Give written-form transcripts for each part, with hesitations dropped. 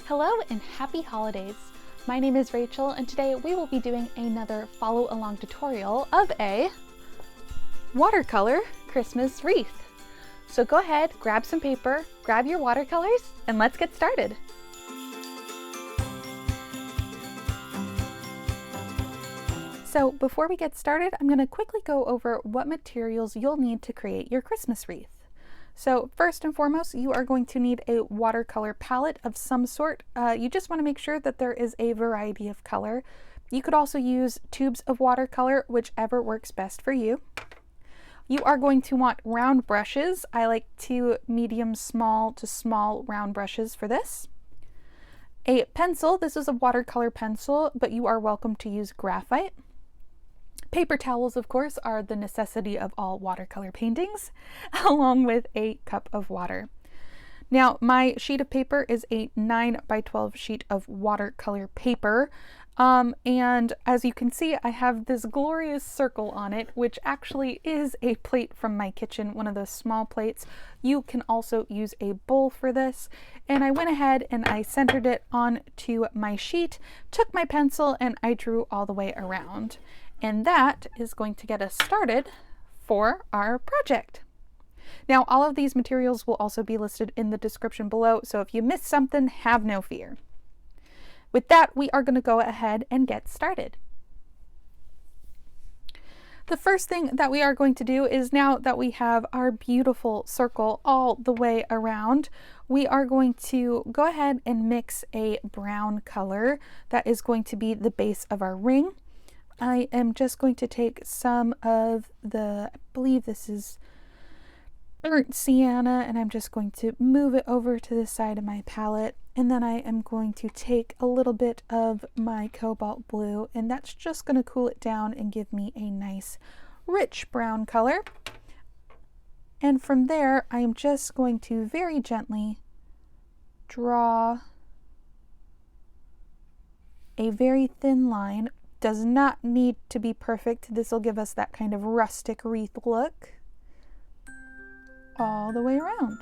Hello and happy holidays! My name is Rachel and today we will be doing another follow along tutorial of a watercolor Christmas wreath. So go ahead, grab some paper, grab your watercolors, and let's get started. So before we get started, I'm going to quickly go over what materials you'll need to create your Christmas wreath. So first and foremost, you are going to need a watercolor palette of some sort. You just want to make sure that there is a variety of color. You could also use tubes of watercolor, whichever works best for you. You are going to want round brushes. I like medium small to small round brushes for this. A pencil. This is a watercolor pencil, but you are welcome to use graphite. Paper towels, of course, are the necessity of all watercolor paintings, along with a cup of water. Now, my sheet of paper is a 9 by 12 sheet of watercolor paper. And as you can see, I have this glorious circle on it, which actually is a plate from my kitchen, one of those small plates. You can also use a bowl for this. And I went ahead and I centered it onto my sheet, took my pencil, and I drew all the way around. And that is going to get us started for our project. Now, all of these materials will also be listed in the description below, so if you missed something, have no fear. With that, we are going to go ahead and get started. The first thing that we are going to do is, now that we have our beautiful circle all the way around, we are going to go ahead and mix a brown color that is going to be the base of our ring. I am just going to take some of I believe this is burnt sienna, and I'm just going to move it over to the side of my palette. And then I am going to take a little bit of my cobalt blue, and that's just going to cool it down and give me a nice rich brown color. And from there, I am just going to very gently draw a very thin line. Does not need to be perfect. This will give us that kind of rustic wreath look all the way around.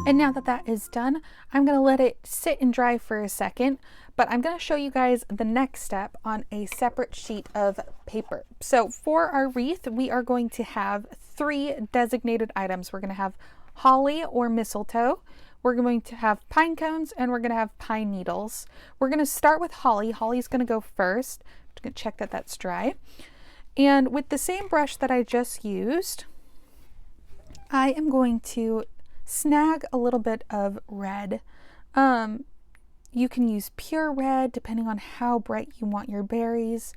And now that that is done, I'm going to let it sit and dry for a second, but I'm going to show you guys the next step on a separate sheet of paper. So for our wreath, we are going to have 3 designated items. We're going to have holly or mistletoe, we're going to have pine cones, and we're going to have pine needles. We're going to start with holly. Holly's going to go first. I'm just going to check that that's dry. And with the same brush that I just used, I am going to snag a little bit of red. You can use pure red depending on how bright you want your berries.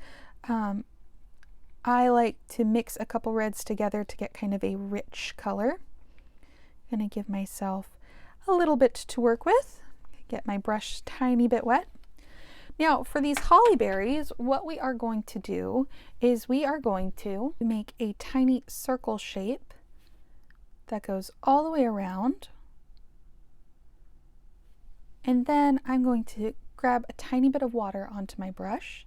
I like to mix a couple reds together to get kind of a rich color. I'm going to give myself a little bit to work with. Get my brush tiny bit wet. Now for these holly berries, what we are going to do is we are going to make a tiny circle shape that goes all the way around. And then I'm going to grab a tiny bit of water onto my brush,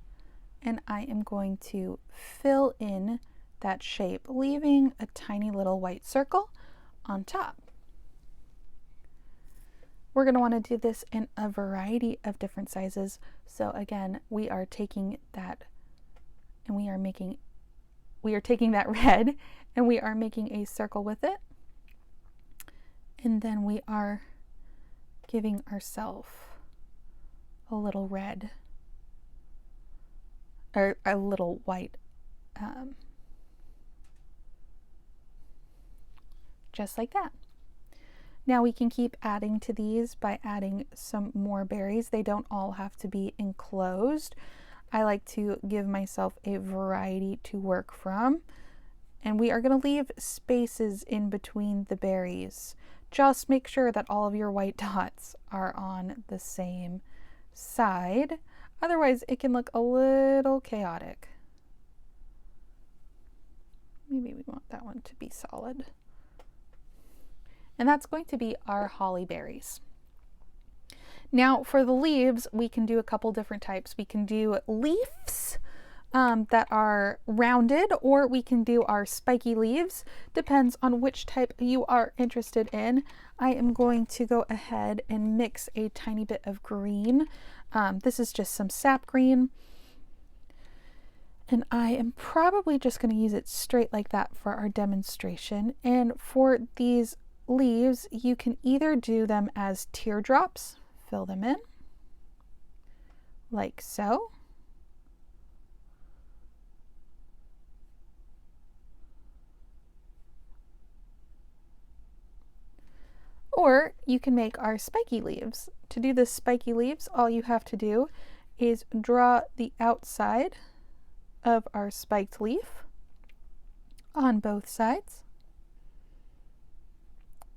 and I am going to fill in that shape, leaving a tiny little white circle on top. We're going to want to do this in a variety of different sizes. So again, we are taking that and we are taking that red and we are making a circle with it. And then we are giving ourselves a little red, or a little white, just like that. Now we can keep adding to these by adding some more berries. They don't all have to be enclosed. I like to give myself a variety to work from. And we are going to leave spaces in between the berries. Just make sure that all of your white dots are on the same side. Otherwise, it can look a little chaotic. Maybe we want that one to be solid. And that's going to be our holly berries. Now for the leaves, we can do a couple different types. We can do leaves that are rounded, or we can do our spiky leaves. Depends on which type you are interested in. I am going to go ahead and mix a tiny bit of green. This is just some sap green. And I am probably just going to use it straight like that for our demonstration. And for these leaves, you can either do them as teardrops, fill them in like so. Or you can make our spiky leaves. To do the spiky leaves, all you have to do is draw the outside of our spiked leaf on both sides.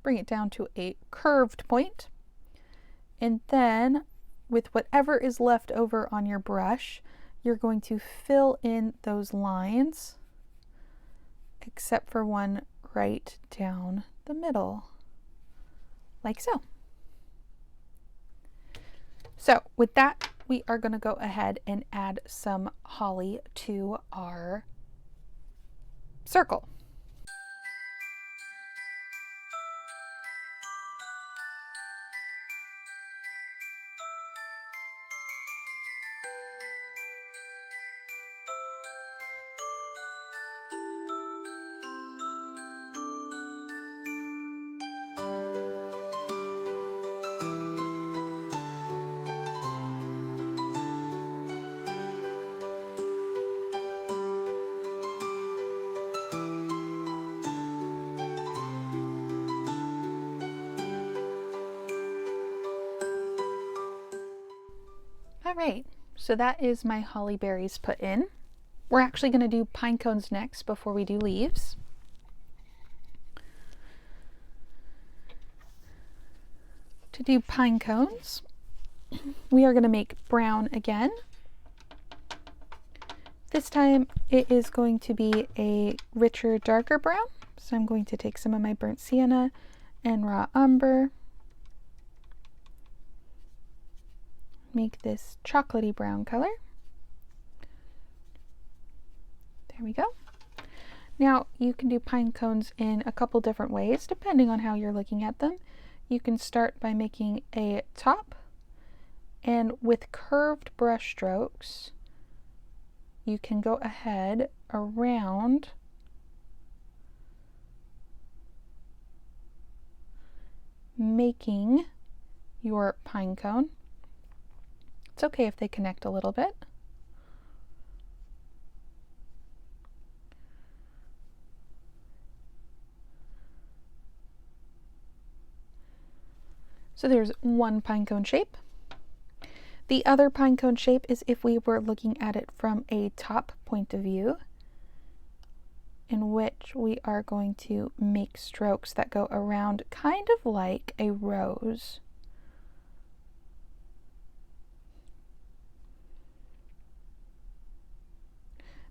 Bring it down to a curved point. And then with whatever is left over on your brush, you're going to fill in those lines, except for one right down the middle. Like so. So with that, we are going to go ahead and add some holly to our circle. All right, so that is my holly berries put in. We're actually going to do pine cones next before we do leaves. To do pine cones, we are going to make brown again. This time it is going to be a richer, darker brown. So I'm going to take some of my burnt sienna and raw umber. Make this chocolatey brown color. There we go. Now you can do pine cones in a couple different ways depending on how you're looking at them. You can start by making a top, and with curved brush strokes you can go ahead around making your pine cone. It's okay if they connect a little bit. So there's one pine cone shape. The other pine cone shape is if we were looking at it from a top point of view, in which we are going to make strokes that go around kind of like a rose.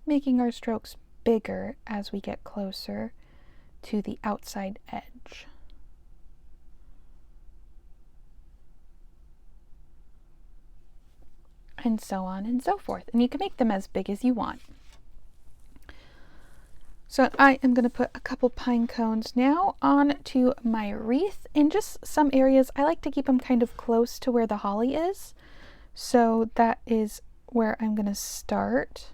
Making our strokes bigger as we get closer to the outside edge. And so on and so forth. And you can make them as big as you want. So I am going to put a couple pine cones now onto my wreath. In just some areas, I like to keep them kind of close to where the holly is. So that is where I'm going to start.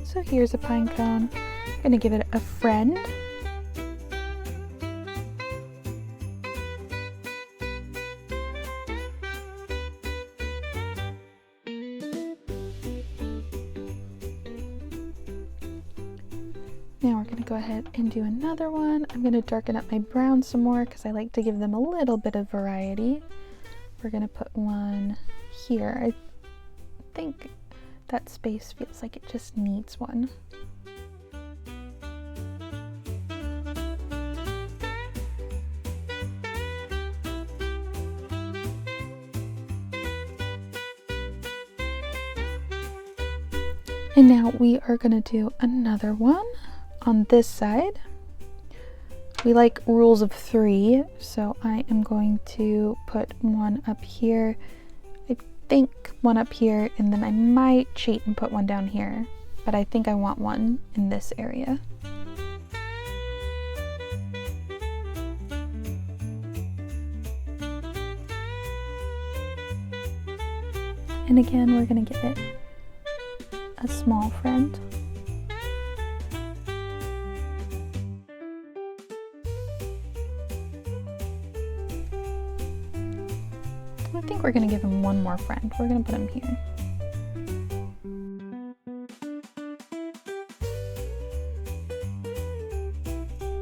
So here's a pine cone. I'm going to give it a friend. Now we're going to go ahead and do another one. I'm going to darken up my brown some more because I like to give them a little bit of variety. We're going to put one here. I think that space feels like it just needs one. And now we are going to do another one on this side. We like rules of 3, so I am going to put one up here, I think one up here, and then I might cheat and put one down here, but I think I want one in this area. And again, we're going to give it a small friend. I think we're going to give him one more friend. We're going to put him here.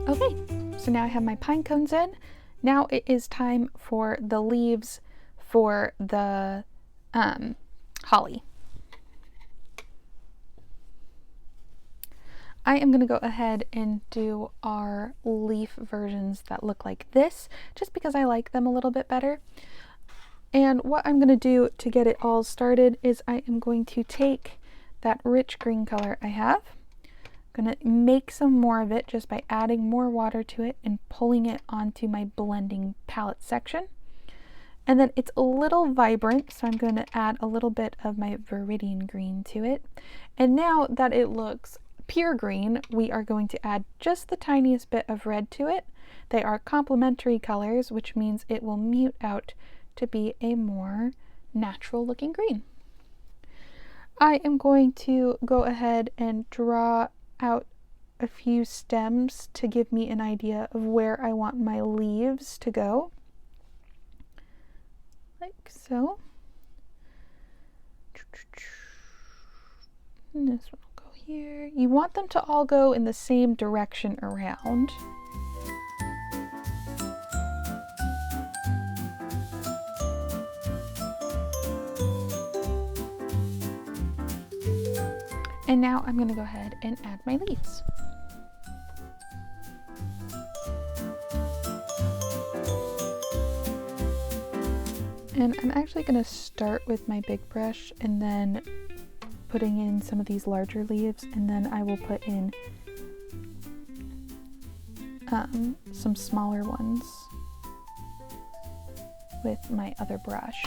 Okay, so now I have my pine cones in. Now it is time for the leaves for the holly. I am going to go ahead and do our leaf versions that look like this, just because I like them a little bit better. And what I'm going to do to get it all started is I am going to take that rich green color I have. I'm going to make some more of it just by adding more water to it and pulling it onto my blending palette section. And then it's a little vibrant, so I'm going to add a little bit of my viridian green to it. And now that it looks pure green, we are going to add just the tiniest bit of red to it. They are complementary colors, which means it will mute out to be a more natural looking green. I am going to go ahead and draw out a few stems to give me an idea of where I want my leaves to go. Like so. And this one will go here. You want them to all go in the same direction around. And now I'm going to go ahead and add my leaves. And I'm actually going to start with my big brush and then putting in some of these larger leaves, and then I will put in some smaller ones with my other brush.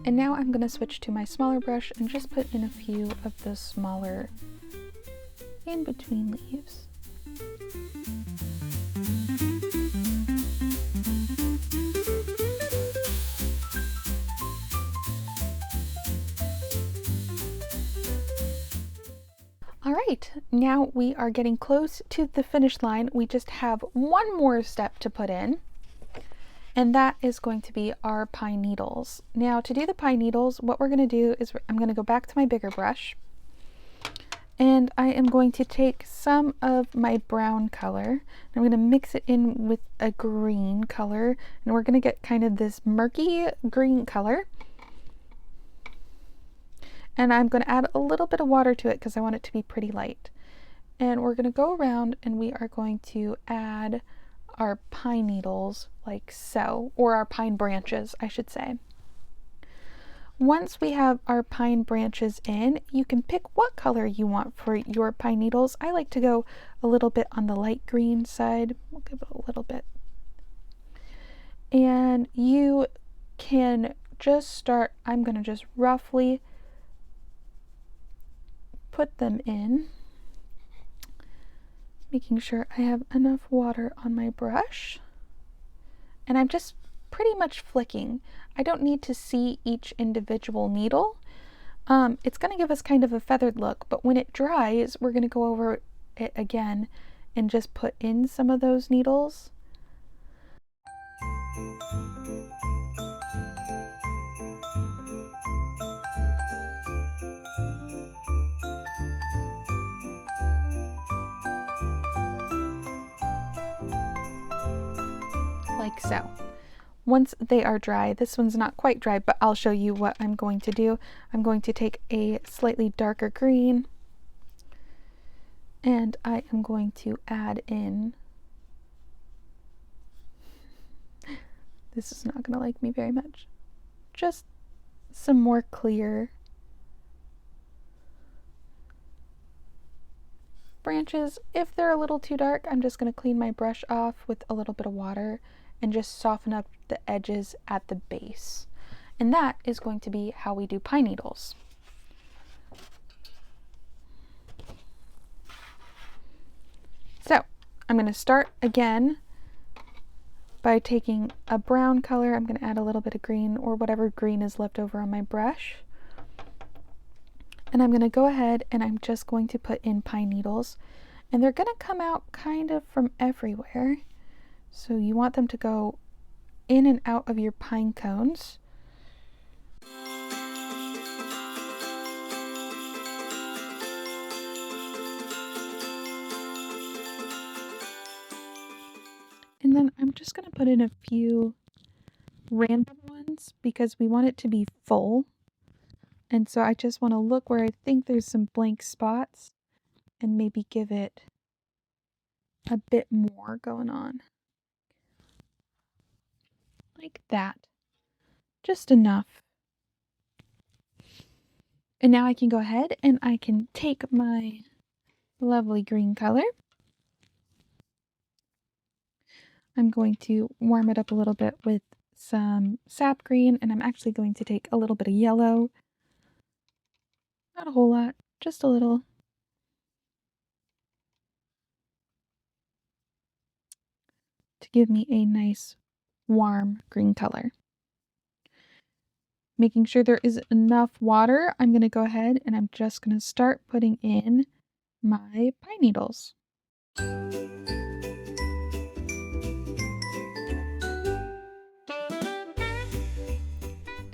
And now I'm going to switch to my smaller brush and just put in a few of the smaller in between leaves. All right, now we are getting close to the finish line. We just have one more step to put in, and that is going to be our pine needles. Now to do the pine needles, what we're going to do is I'm going to go back to my bigger brush, and I am going to take some of my brown color. I'm going to mix it in with a green color, and we're going to get kind of this murky green color. And I'm going to add a little bit of water to it because I want it to be pretty light. And we're going to go around and we are going to add our pine needles like so, or our pine branches, I should say. Once we have our pine branches in, you can pick what color you want for your pine needles. I like to go a little bit on the light green side. We'll give it a little bit. And you can just start, I'm going to just roughly put them in, making sure I have enough water on my brush. And I'm just pretty much flicking. I don't need to see each individual needle. It's going to give us kind of a feathered look, but when it dries, we're going to go over it again and just put in some of those needles. Like so. Once they are dry, this one's not quite dry, but I'll show you what I'm going to do. I'm going to take a slightly darker green and I am going to add in, this is not going to like me very much, just some more clear branches. If they're a little too dark, I'm just going to clean my brush off with a little bit of water and just soften up the edges at the base. And that is going to be how we do pine needles. So I'm going to start again by taking a brown color. I'm going to add a little bit of green or whatever green is left over on my brush. And I'm going to go ahead and I'm just going to put in pine needles. And they're going to come out kind of from everywhere. So you want them to go in and out of your pine cones. And then I'm just going to put in a few random ones because we want it to be full. And so I just want to look where I think there's some blank spots and maybe give it a bit more going on. Like that. Just enough. And now I can go ahead and I can take my lovely green color. I'm going to warm it up a little bit with some sap green, and I'm actually going to take a little bit of yellow. Not a whole lot, just a little. To give me a nice warm green color. Making sure there is enough water, I'm going to go ahead and I'm just going to start putting in my pine needles.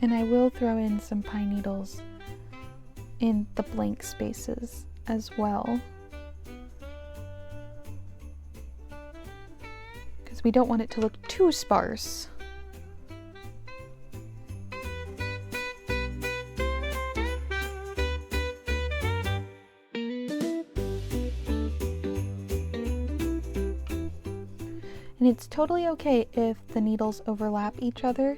And I will throw in some pine needles in the blank spaces as well, because we don't want it to look too sparse. And it's totally okay if the needles overlap each other.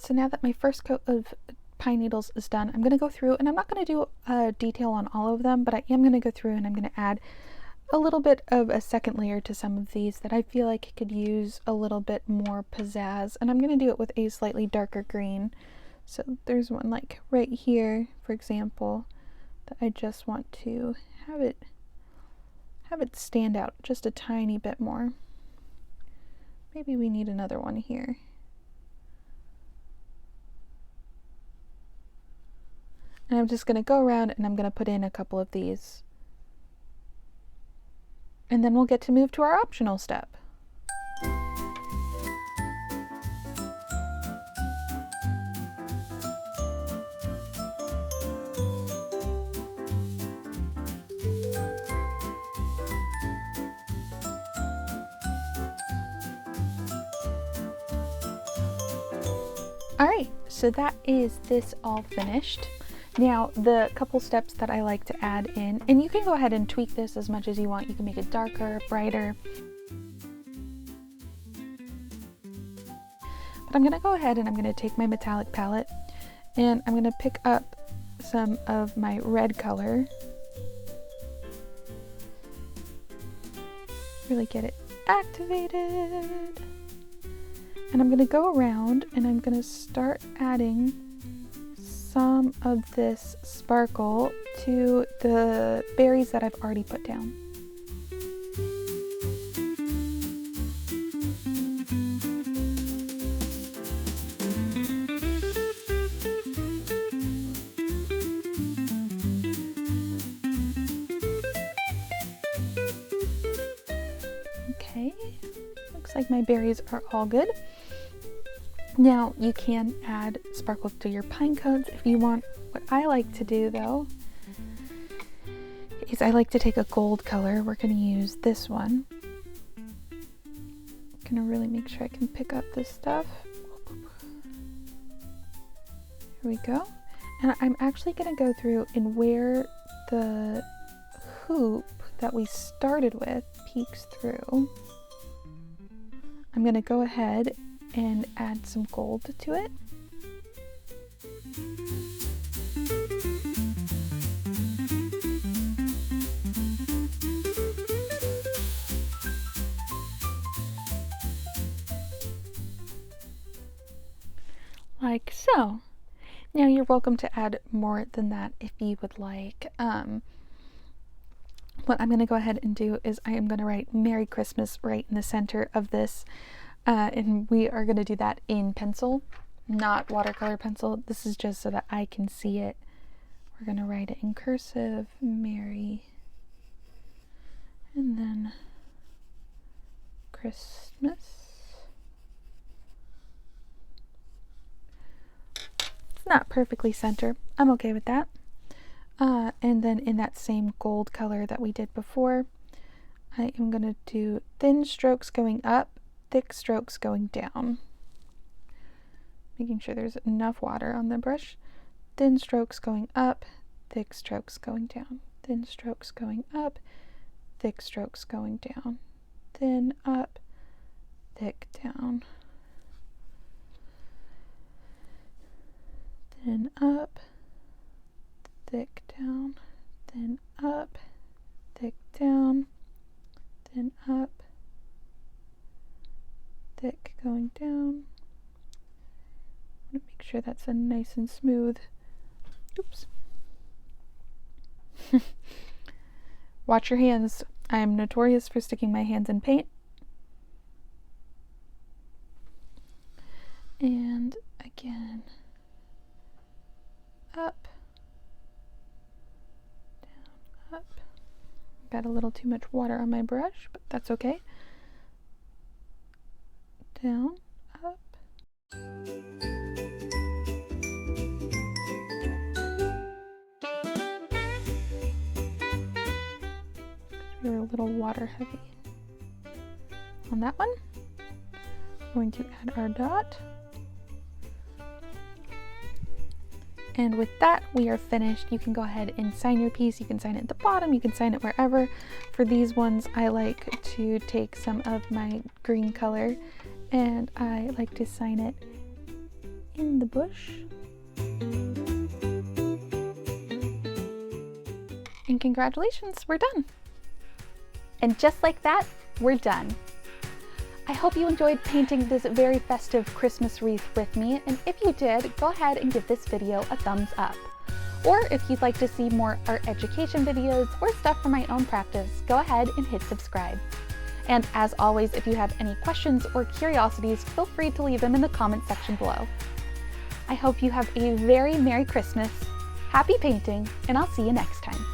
So now that my first coat of pine needles is done, I'm going to go through, and I'm not going to do a detail on all of them, but I am going to go through and I'm going to add a little bit of a second layer to some of these that I feel like could use a little bit more pizzazz, and I'm going to do it with a slightly darker green. So there's one like right here, for example, that I just want to have it stand out just a tiny bit more. Maybe we need another one here. And I'm just going to go around and I'm going to put in a couple of these. And then we'll get to move to our optional step. Alright, so that is this all finished. Now, the couple steps that I like to add in, and you can go ahead and tweak this as much as you want. You can make it darker, brighter. But I'm going to go ahead and I'm going to take my metallic palette and I'm going to pick up some of my red color. Really get it activated. And I'm going to go around and I'm going to start adding some of this sparkle to the berries that I've already put down. Okay, looks like my berries are all good. Now you can add sparkles to your pine cones if you want. What I like to do though is I like to take a gold color. We're going to use this one. I'm going to really make sure I can pick up this stuff. Here we go. And I'm actually going to go through and where the hoop that we started with peeks through, I'm going to go ahead and add some gold to it. Like so. Now you're welcome to add more than that if you would like. What I'm going to go ahead and do is I am going to write Merry Christmas right in the center of this. And we are going to do that in pencil, not watercolor pencil. This is just so that I can see it. We're going to write it in cursive, Merry, and then Christmas. It's not perfectly center. I'm okay with that. And then in that same gold color that we did before, I am going to do thin strokes going up, thick strokes going down. Making sure there's enough water on the brush. Thin strokes going up, thick strokes going down. Thin strokes going up, thick strokes going down. Thin up, thick down. Thin up, thick down. Thin up, thick down. Thin up, thick going down. I want to make sure that's a nice and smooth. Oops. Watch your hands. I am notorious for sticking my hands in paint. And again, up, down, up. Got a little too much water on my brush, but that's okay. Down, up. We're a little water heavy on that one. We're going to add our dot. And with that, we are finished. You can go ahead and sign your piece. You can sign it at the bottom. You can sign it wherever. For these ones, I like to take some of my green color and I like to sign it in the bush. And congratulations, we're done. And just like that, we're done. I hope you enjoyed painting this very festive Christmas wreath with me, and if you did, go ahead and give this video a thumbs up. Or if you'd like to see more art education videos or stuff from my own practice, go ahead and hit subscribe. And as always, if you have any questions or curiosities, feel free to leave them in the comment section below. I hope you have a very Merry Christmas, happy painting, and I'll see you next time.